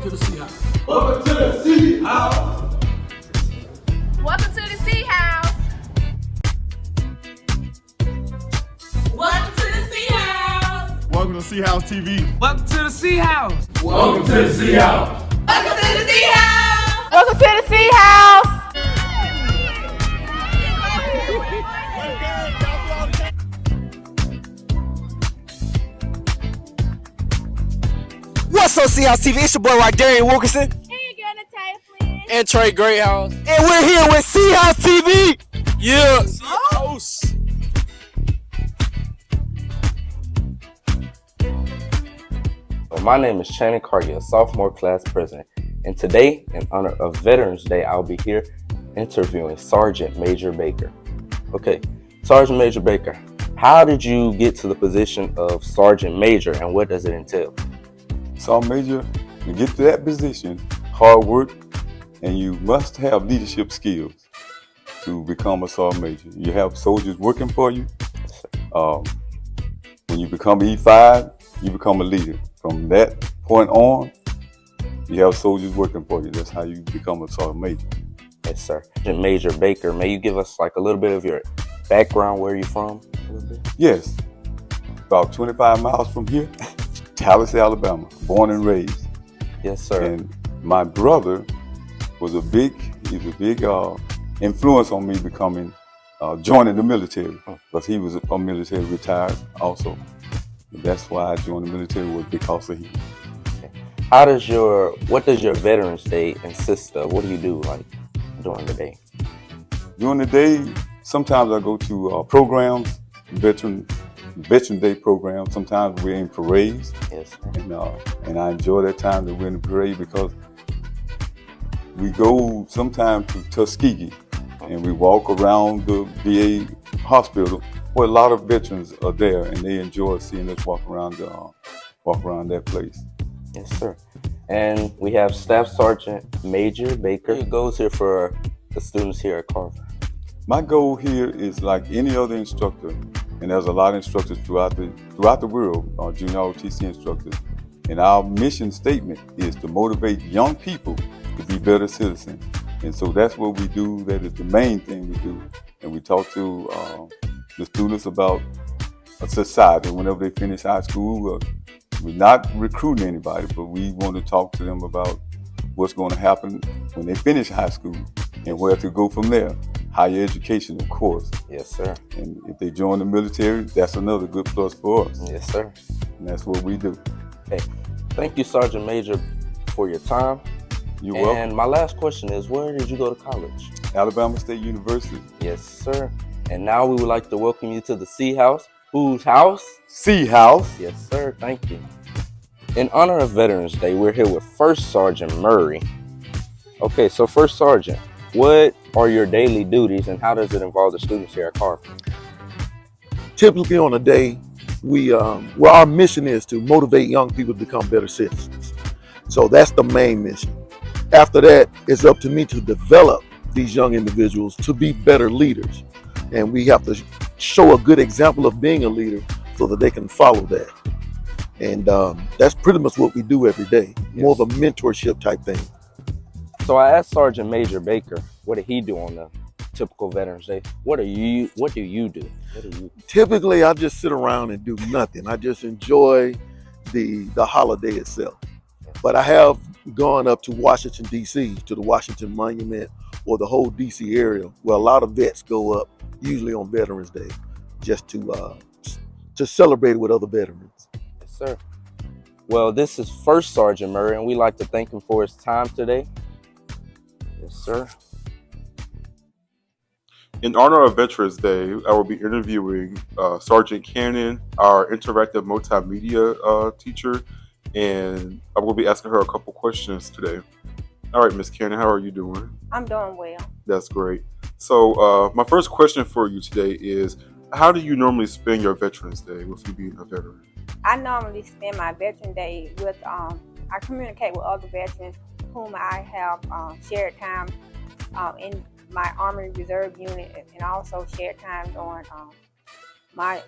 to the Sea House. Welcome to the Sea House. Welcome to the Sea House. Welcome to the Sea House. Welcome to Sea House TV. Welcome to the Sea House. Welcome to the Sea House. Welcome to the Sea House. Welcome to the Sea House. What's up, Sea House TV? It's your boy, Darian Wilkinson. And Trey Greathouse. And we're here with Sea House TV. Yeah. Sea House. My name is Channing Cargill, sophomore class president, and today, in honor of Veterans Day, I'll be here interviewing Sergeant Major Baker. Okay, Sergeant Major Baker, how did you get to the position of Sergeant Major, and what does it entail? Sergeant Major, to get to that position, hard work, and you must have leadership skills to become a Sergeant Major. You have soldiers working for you. When you become E5, you become a leader. From that point on, you have soldiers working for you. That's how you become a Sergeant Major. Yes, sir. Sergeant Major Baker, may you give us like a little bit of your background, where you're from? Yes, about 25 miles from here, Dallas, Alabama, born and raised. Yes, sir. And my brother was a big influence on me becoming, joining the military, because he was a military retired also. And that's why I joined the military, was because of him. Okay. What does your Veterans Day consist of? What do you do like during the day? During the day, sometimes I go to programs, Veteran Day programs. Sometimes we're in parades. Yes, sir. And I enjoy that time that we're in the parade, because we go sometimes to Tuskegee and we walk around the VA hospital where a lot of veterans are there, and they enjoy seeing us walk around that place. Yes, sir. And we have Staff Sergeant Major Baker. He goes here for the students here at Carver. My goal here is like any other instructor, and there's a lot of instructors throughout the world, junior ROTC instructors. And our mission statement is to motivate young people to be better citizens. And so that's what we do. That is the main thing we do. And we talk to the students about a society. Whenever they finish high school, we're not recruiting anybody, but we want to talk to them about what's going to happen when they finish high school and where to go from there. Higher education, of course. Yes, sir. And if they join the military, that's another good plus for us. Yes, sir. And that's what we do. Okay. Thank you, Sergeant Major, for your time. You're welcome. And my last question is, where did you go to college? Alabama State University. Yes, sir. And now we would like to welcome you to the Sea House. Whose house? Sea House. Yes, sir. Thank you. In honor of Veterans Day, we're here with First Sergeant Murray. Okay, so First Sergeant, what are your daily duties and how does it involve the students here at Carver? Typically on a day, our mission is to motivate young people to become better citizens. So that's the main mission. After that, it's up to me to develop these young individuals to be better leaders. And we have to show a good example of being a leader so that they can follow that. And that's pretty much what we do every day, more of a mentorship type thing. So I asked Sergeant Major Baker, what did he do on the typical Veterans Day? What do you do? Typically, I just sit around and do nothing. I just enjoy the holiday itself. But I have gone up to Washington, D.C., to the Washington Monument or the whole D.C. area, where a lot of vets go up, usually on Veterans Day, just to celebrate with other veterans. Yes, sir. Well, this is First Sergeant Murray, and we'd like to thank him for his time today. Yes, sir. In honor of Veterans Day, I will be interviewing Sergeant Cannon, our interactive multimedia teacher, and I will be asking her a couple questions today. All right, Miss Cannon, how are you doing? I'm doing well. That's great. So my first question for you today is, how do you normally spend your Veterans Day with you being a veteran? I normally spend my Veteran Day with, I communicate with other veterans whom I have shared time in my Army Reserve unit, and also shared time during my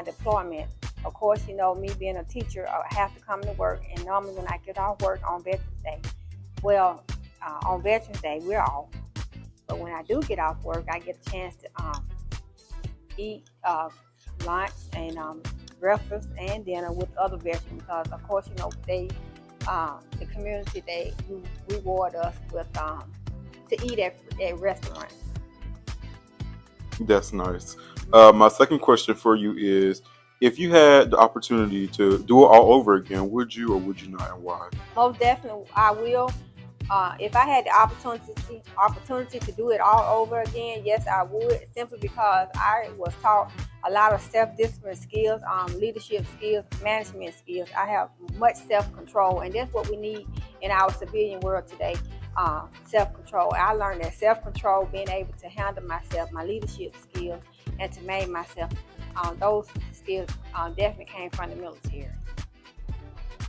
deployment Of course, me being a teacher, I have to come to work, and normally when I get off work on Veterans Day, well, on Veterans Day, we're off. But when I do get off work, I get a chance to eat lunch and breakfast and dinner with other veterans because, of course, they, the community, they reward us with to eat at restaurants. That's nice. My second question for you is, if you had the opportunity to do it all over again, would you or would you not, and why? Most definitely, I will. If I had the opportunity to do it all over again, yes, I would. Simply because I was taught a lot of self-discipline skills, leadership skills, management skills. I have much self-control, and that's what we need in our civilian world today. Self-control. I learned that self-control, being able to handle myself, my leadership skills, and to manage myself. Those skills definitely came from the military.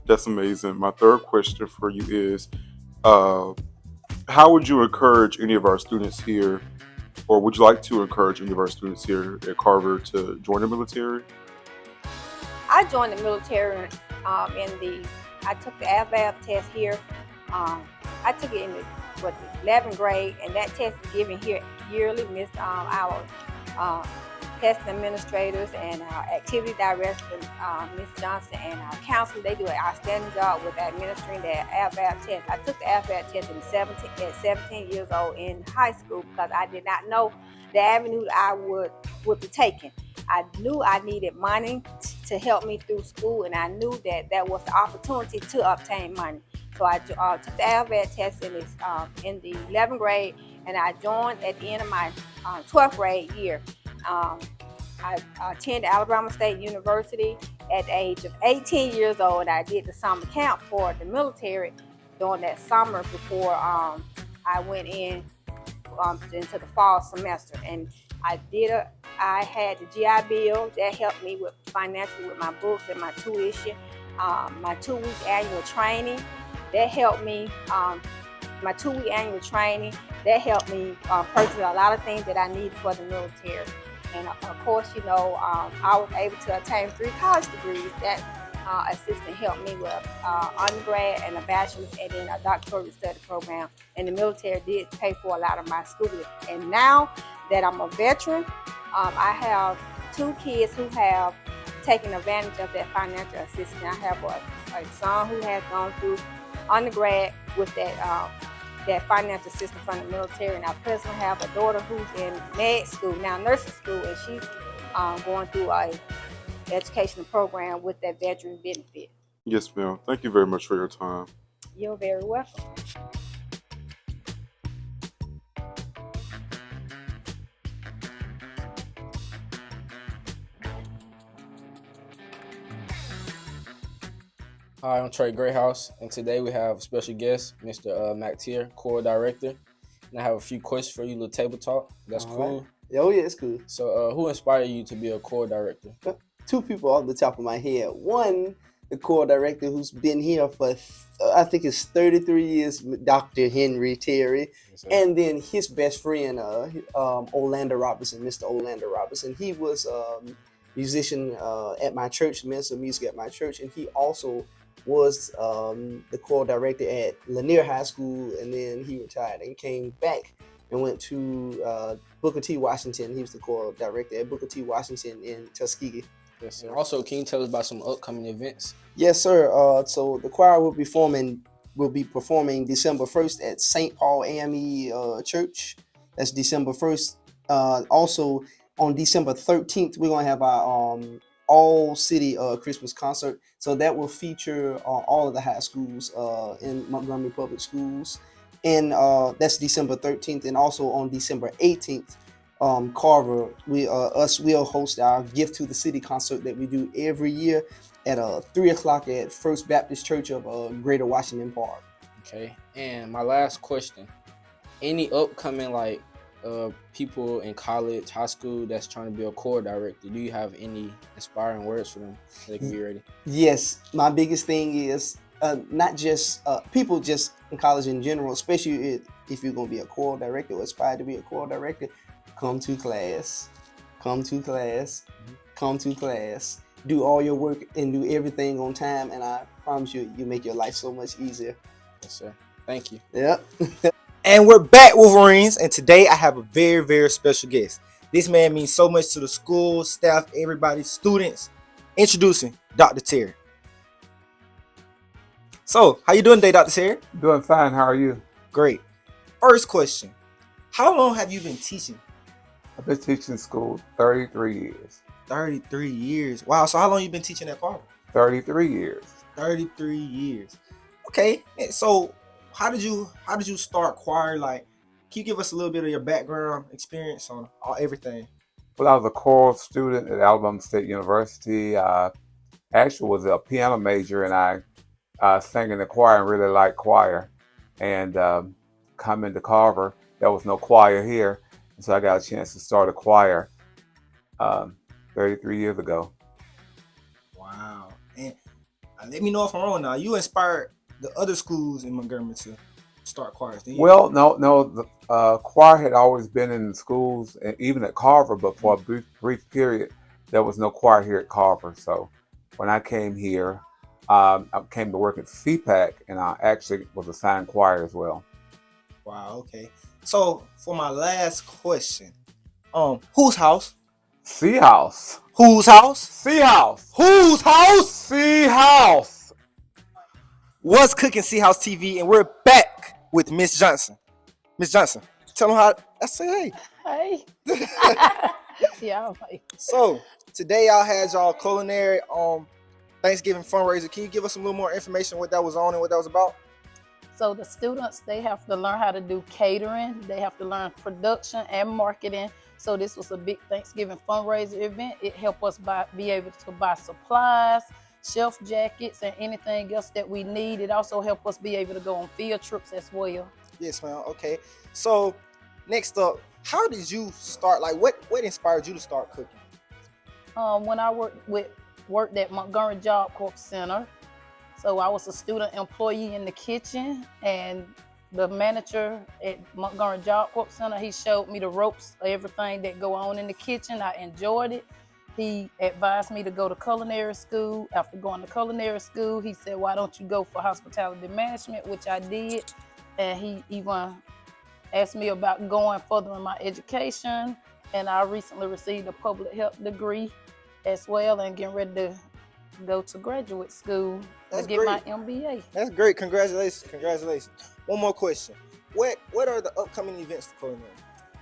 That's amazing. My third question for you is, how would you encourage any of our students here, or would you like to encourage any of our students here at Carver to join the military? I joined the military I took the AVAB test here. I took it in the 11th grade, and that test is given here yearly. Our testing administrators and our activity director, Ms. Johnson, and our counselor, they do an outstanding job with administering the AVAB test. I took the AVAB test at 17 years old in high school because I did not know the avenue I would be taking. I knew I needed money to help me through school, and I knew that that was the opportunity to obtain money. So I took the AVAB test in the 11th grade, and I joined at the end of my 12th grade year. I attended Alabama State University at the age of 18 years old, and I did the summer camp for the military during that summer before I went into the fall semester. And I had the GI Bill that helped me financially with my books and my tuition. My 2-week annual training that helped me. My 2-week annual training that helped me purchase a lot of things that I needed for the military. And of course, I was able to obtain 3 college degrees. That assistant helped me with undergrad and a bachelor's, and then a doctoral study program. And the military did pay for a lot of my schooling. And now that I'm a veteran, I have 2 kids who have taken advantage of that financial assistance. I have a son who has gone through undergrad with that financial assistance from the military, and I presently have a daughter who's in med school, now nursing school, and she's going through a educational program with that veteran benefit. Yes, ma'am. Thank you very much for your time. You're very welcome. Hi, I'm Trey Greathouse, and today we have a special guest, Mr. Mac Tier, Core Director. And I have a few questions for you, little table talk. That's cool. Right. Oh, yeah, it's cool. So, who inspired you to be a Core Director? 2 people off the top of my head. One, the Core Director who's been here for, I think it's 33 years, Dr. Henry Terry. Yes, and then his best friend, Orlando Robinson, Mr. Orlando Robinson. He was a musician at my church, Minister of Music at my church, and he also was the Core Director at Lanier High School, and then he retired and came back and went to Booker T. Washington. He was the Core Director at Booker T. Washington in Tuskegee. Yes, sir. Also, can you tell us about some upcoming events? Yes, sir. So the choir will be performing December 1st at St. Paul AME Church. That's December 1st. Also, on December 13th, we're going to have our all-city Christmas concert. So that will feature all of the high schools in Montgomery Public Schools. And that's December 13th. And also on December 18th, Carver, we'll host our Gift to the City concert that we do every year at 3 o'clock at First Baptist Church of Greater Washington Park. Okay. And my last question, any upcoming people in college, high school that's trying to be a Core Director, do you have any inspiring words for them so they can be ready? Yes, my biggest thing is not just people just in college in general, especially if you're going to be a Core Director or aspire to be a Core Director, come to class. do all your work and do everything on time, and I promise you, you make your life so much easier. Yes, sir. Thank you. Yeah. And we're back, Wolverines, and today I have a very, very special guest. This man means so much to the school, staff, everybody, students. Introducing Dr. Terry. So, how you doing today, Dr. Terry? Doing fine. How are you? Great. First question. How long have you been teaching? I've been teaching school 33 years. 33 years. Wow, so how long you been teaching at Carver? 33 years. 33 years. Okay. And so how did you start choir? Like, can you give us a little bit of your background experience on everything? Well, I was a choral student at Alabama State University. I actually was a piano major, and I sang in the choir and really liked choir. And coming to Carver, there was no choir here, and so I got a chance to start a choir 33 years ago. Wow. And let me know if I'm wrong now. You inspired the other schools in Montgomery to start choirs, didn't you? Well, no, the choir had always been in the schools, and even at Carver, but for a brief period, there was no choir here at Carver. So when I came here, I came to work at CPAC, and I actually was assigned choir as well. Wow, okay. So for my last question, whose house? Sea House. Whose house? Sea House. Whose house? Sea House. What's cooking, Sea House TV, and we're back with Miss Johnson. Miss Johnson, tell them how. I say hey. Hey. Yeah. Hey. So today I had y'all culinary Thanksgiving fundraiser. Can you give us a little more information what that was on and what that was about? So the students, they have to learn how to do catering. They have to learn production and marketing. So this was a big Thanksgiving fundraiser event. It helped us be able to buy supplies, chef jackets, and anything else that we need. It also helped us be able to go on field trips as well. Yes, ma'am. Okay. So next up, how did you start? Like, what inspired you to start cooking? When I worked at Montgomery Job Corps Center. So I was a student employee in the kitchen, and the manager at Montgomery Job Corps Center, he showed me the ropes of everything that go on in the kitchen. I enjoyed it. He advised me to go to culinary school. After going to culinary school, he said, why don't you go for hospitality management, which I did. And he even asked me about going further in my education. And I recently received a public health degree as well, and getting ready to go to graduate school to get my MBA. That's great. Congratulations. Congratulations. One more question. What are the upcoming events for culinary?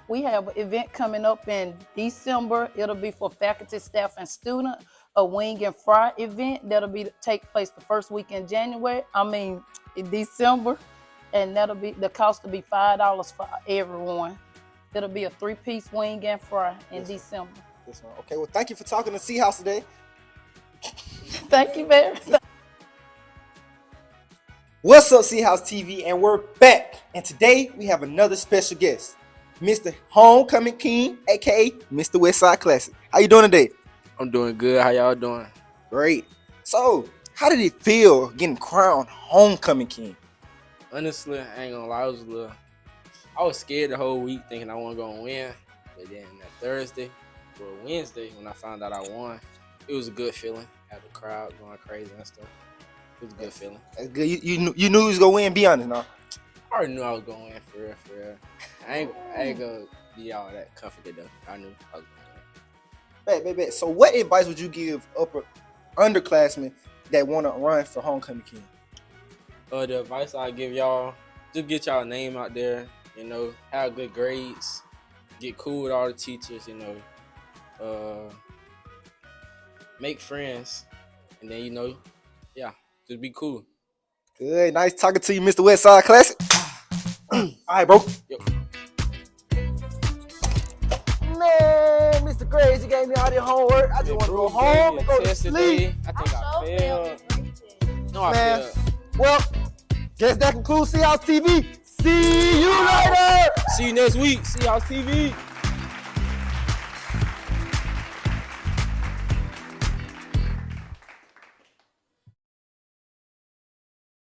We have an event coming up in December. It'll be for faculty, staff, and students. A wing and fry event that'll take place the first week in in December, and the cost will be $5 for everyone. It'll be a 3-piece wing and fry in December. Yes, ma'am. Okay. Well, thank you for talking to Sea House today. Thank you very much. What's up, Sea House TV, and we're back. And today we have another special guest, Mr. Homecoming King, aka Mr. Westside Classic. How you doing today? I'm doing good. How y'all doing? Great. So, how did it feel getting crowned Homecoming King? Honestly, I ain't gonna lie. I was scared the whole week, thinking I wasn't gonna win. But then that Wednesday, when I found out I won, it was a good feeling. Had the crowd going crazy and stuff. It was a good feeling. That's good. You knew you was gonna win. Be honest, now. I already knew I was gonna win for real. I ain't gonna be all that confident though. I knew I was gonna win. Bet. So, what advice would you give underclassmen that want to run for Homecoming King? The advice I give y'all: just get y'all name out there. You know, have good grades, get cool with all the teachers. You know, make friends, and then just be cool. Good, nice talking to you, Mr. Westside Classic. All right, bro. Yep. Man, Mr. Graves, you gave me all this homework. I just want to go home and go to sleep. I think I failed. No, I Man, failed. well, guess that concludes Sea House TV. See you later. See you next week. See y'all TV.